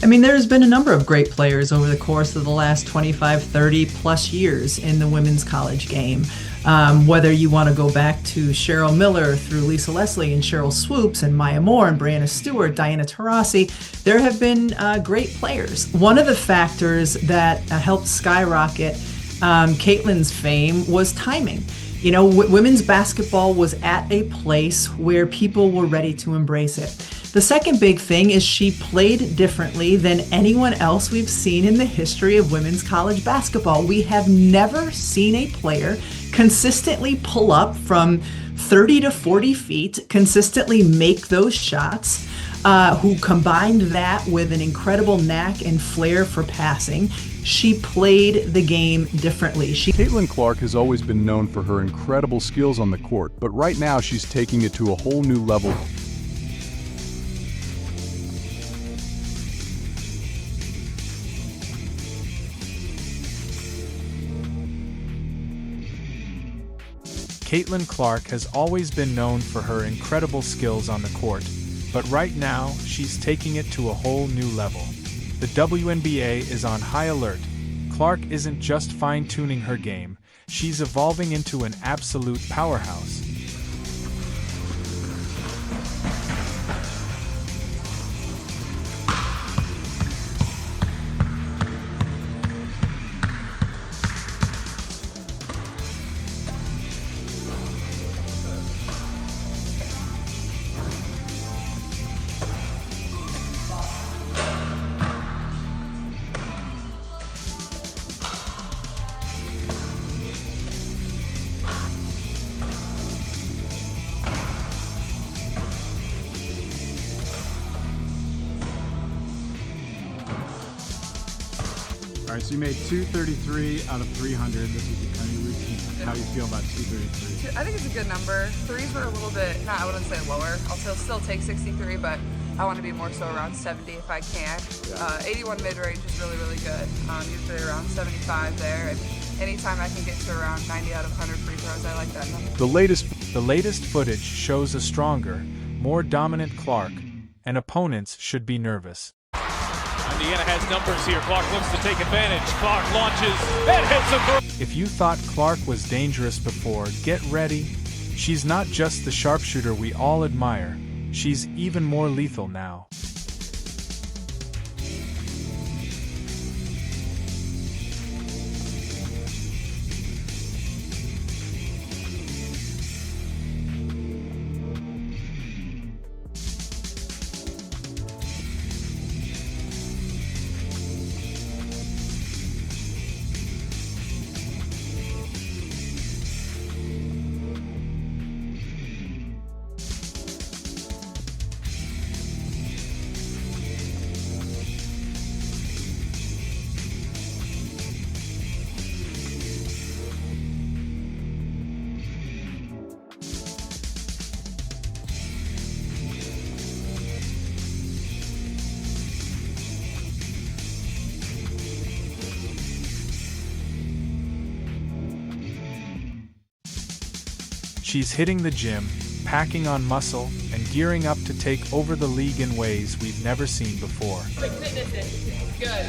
I mean, there's been a number of great players over the course of the last 25, 30 plus years in the women's college game. Whether you want to go back to Cheryl Miller through Lisa Leslie and Cheryl Swoops and Maya Moore and Brianna Stewart, Diana Taurasi, there have been great players. One of the factors that helped skyrocket Caitlin's fame was timing. You know, women's basketball was at a place where people were ready to embrace it. The second big thing is she played differently than anyone else we've seen in the history of women's college basketball. We have never seen a player consistently pull up from 30 to 40 feet, consistently make those shots, who combined that with an incredible knack and flair for passing. She played the game differently. Caitlin Clark has always been known for her incredible skills on the court, but right now she's taking it to a whole new level. Caitlin Clark has always been known for her incredible skills on the court, but right now she's taking it to a whole new level. The WNBA is on high alert. Clark isn't just fine-tuning her game, she's evolving into an absolute powerhouse. All right, so you made 233 out of 300. This was the kind of routine. How do you feel about 233? I think it's a good number. Threes were a little bit, I wouldn't say lower. I'll still take 63, but I want to be more so around 70 if I can. 81 mid-range is really, really good. Usually around 75 there. And anytime I can get to around 90 out of 100 free throws, I like that number. The latest footage shows a stronger, more dominant Clark, and opponents should be nervous. Indiana has numbers here. Clark looks to take advantage. Clark launches and hits a three. If you thought Clark was dangerous before, get ready. She's not just the sharpshooter we all admire. She's even more lethal now. She's hitting the gym, packing on muscle, and gearing up to take over the league in ways we've never seen before. Good.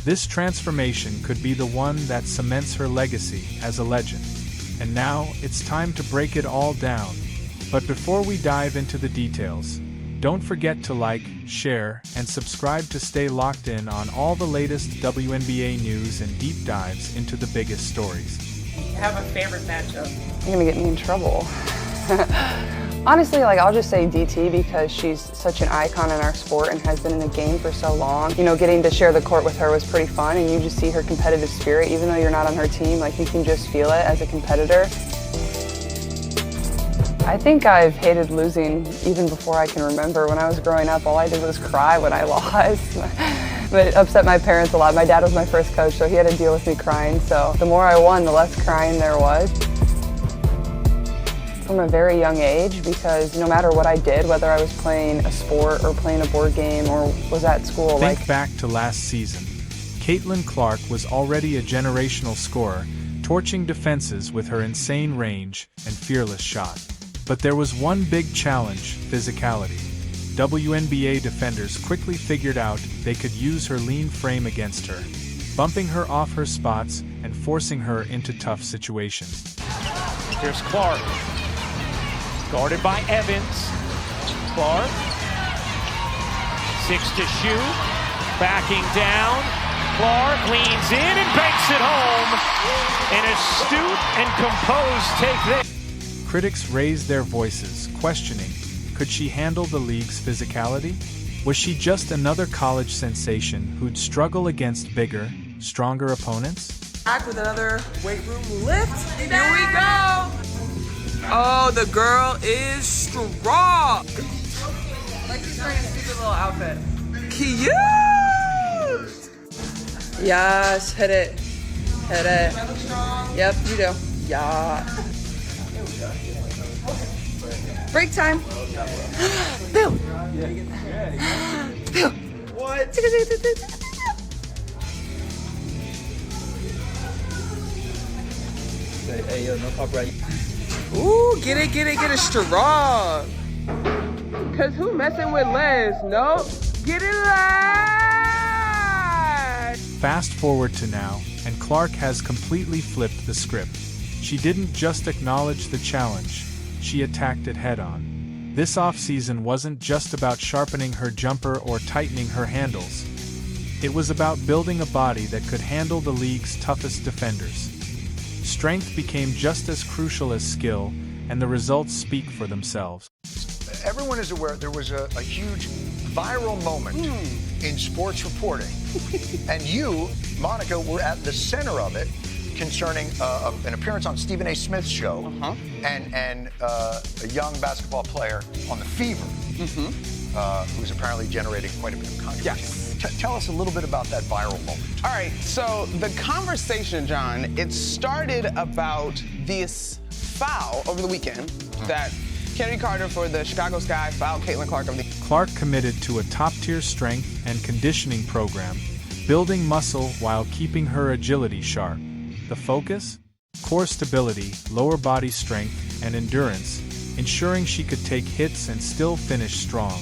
This transformation could be the one that cements her legacy as a legend. And now, it's time to break it all down. But before we dive into the details, don't forget to like, share, and subscribe to stay locked in on all the latest WNBA news and deep dives into the biggest stories. You have a favorite matchup? You're gonna get me in trouble. Honestly, I'll just say DT because she's such an icon in our sport and has been in the game for so long. You know, getting to share the court with her was pretty fun, and you just see her competitive spirit. Even though you're not on her team, you can just feel it as a competitor. I think I've hated losing even before I can remember. When I was growing up, all I did was cry when I lost. It upset my parents a lot. My dad was my first coach, so he had to deal with me crying. So the more I won, the less crying there was. From a very young age, because no matter what I did, whether I was playing a sport or playing a board game or was at school, Think back to last season. Caitlin Clark was already a generational scorer, torching defenses with her insane range and fearless shot. But there was one big challenge: physicality. WNBA defenders quickly figured out they could use her lean frame against her, bumping her off her spots and forcing her into tough situations. Here's Clark. Guarded by Evans. Clark. 6 to shoot. Backing down. Clark leans in and banks it home. An astute and composed take there. Critics raised their voices, questioning, could she handle the league's physicality? Was she just another college sensation who'd struggle against bigger, stronger opponents? Back with another weight room lift. Here we go. Oh, the girl is strong. Like she's wearing a stupid little outfit. Cute. Yes, hit it. Hit it. Yep, you do. Yeah. Break time. Bill. Bill. What? Hey, yo, no copyright. Ooh, get it strong. Cause who messing with Les? Nope. Get it Les. Fast forward to now, and Clark has completely flipped the script. She didn't just acknowledge the challenge, she attacked it head-on. This offseason wasn't just about sharpening her jumper or tightening her handles. It was about building a body that could handle the league's toughest defenders. Strength became just as crucial as skill, and the results speak for themselves. Everyone is aware there was a huge viral moment in sports reporting, and you, Monica, were at the center of it concerning an appearance on Stephen A. Smith's show and a young basketball player on the Fever who's apparently generating quite a bit of controversy. Yes. Tell us a little bit about that viral moment. All right, so the conversation, John, it started about this foul over the weekend that Kennedy Carter for the Chicago Sky fouled Caitlin Clark of the... Clark committed to a top-tier strength and conditioning program, building muscle while keeping her agility sharp. The focus? Core stability, lower body strength, and endurance, ensuring she could take hits and still finish strong.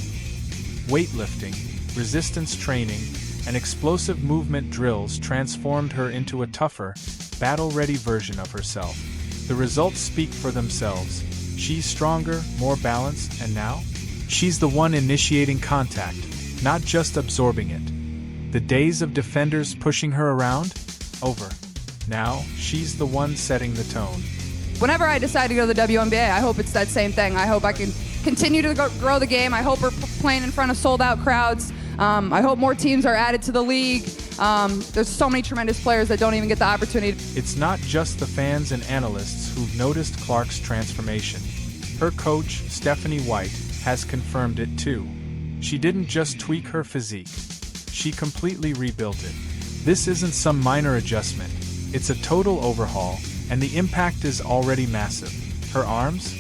Weightlifting, resistance training, and explosive movement drills transformed her into a tougher, battle-ready version of herself. The results speak for themselves. She's stronger, more balanced, and now? She's the one initiating contact, not just absorbing it. The days of defenders pushing her around? Over. Now, she's the one setting the tone. Whenever I decide to go to the WNBA, I hope it's that same thing. I hope I can continue to grow the game. I hope we're playing in front of sold-out crowds. I hope more teams are added to the league. There's so many tremendous players that don't even get the opportunity. It's not just the fans and analysts who've noticed Clark's transformation. Her coach, Stephanie White, has confirmed it too. She didn't just tweak her physique. She completely rebuilt it. This isn't some minor adjustment. It's a total overhaul, and the impact is already massive. Her arms?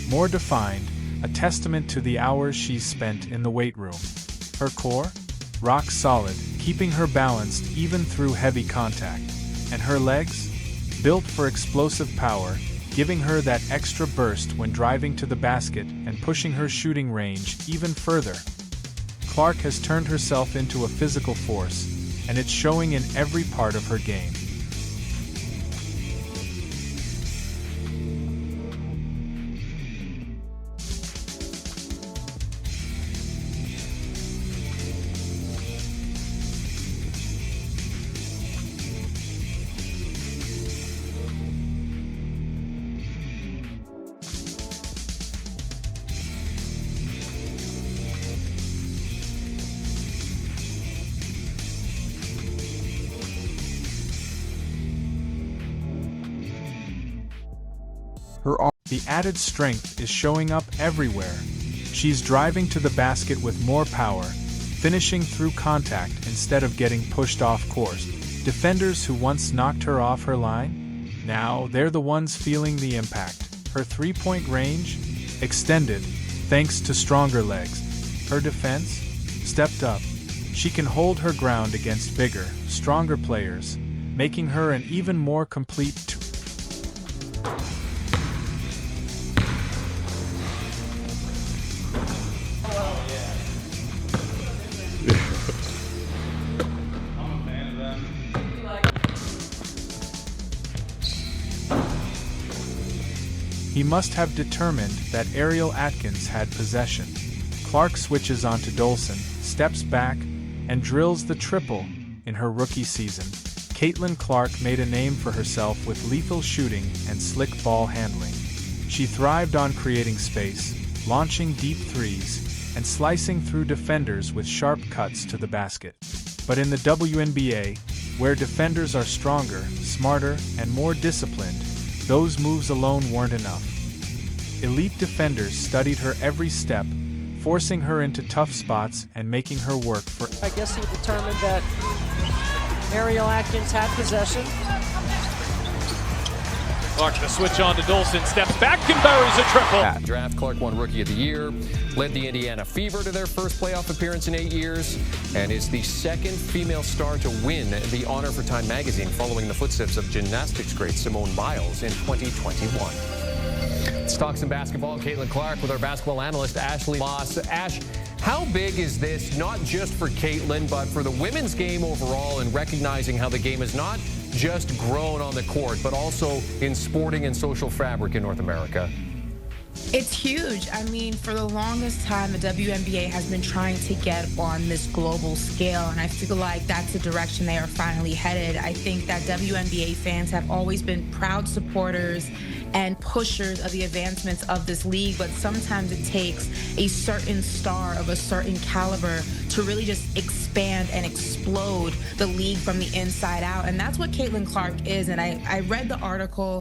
More defined, a testament to the hours she's spent in the weight room. Her core? Rock solid, keeping her balanced even through heavy contact. And her legs? Built for explosive power, giving her that extra burst when driving to the basket and pushing her shooting range even further. Clark has turned herself into a physical force, and it's showing in every part of her game. Her arm The added strength is showing up everywhere. She's driving to the basket with more power, finishing through contact instead of getting pushed off course. Defenders who once knocked her off her line, now they're the ones feeling the impact. Her three-point range extended thanks to stronger legs. Her defense stepped up. She can hold her ground against bigger, stronger players, making her an even more complete He must have determined that Ariel Atkins had possession. Clark switches onto Dolson, steps back, and drills the triple in her rookie season. Caitlin Clark made a name for herself with lethal shooting and slick ball handling. She thrived on creating space, launching deep threes, and slicing through defenders with sharp cuts to the basket. But in the WNBA, where defenders are stronger, smarter, and more disciplined, those moves alone weren't enough. Elite defenders studied her every step, forcing her into tough spots and making her work for. I guess he determined that Ariel Atkins had possession. Clark to switch on to Dolson, steps back and buries a triple. Draft Clark won Rookie of the Year, led the Indiana Fever to their first playoff appearance in 8 years, and is the second female star to win the honor for Time magazine, following the footsteps of gymnastics great Simone Biles in 2021. Let's talk some basketball. Caitlin Clark with our basketball analyst, Ashley Moss. Ash, how big is this, not just for Caitlin, but for the women's game overall, and recognizing how the game has not just grown on the court, but also in sporting and social fabric in North America? It's huge. I mean, for the longest time, the WNBA has been trying to get on this global scale, and I feel like that's the direction they are finally headed. I think that WNBA fans have always been proud supporters and pushers of the advancements of this league, but sometimes it takes a certain star of a certain caliber to really just expand and explode the league from the inside out, and that's what Caitlin Clark is. And I read the article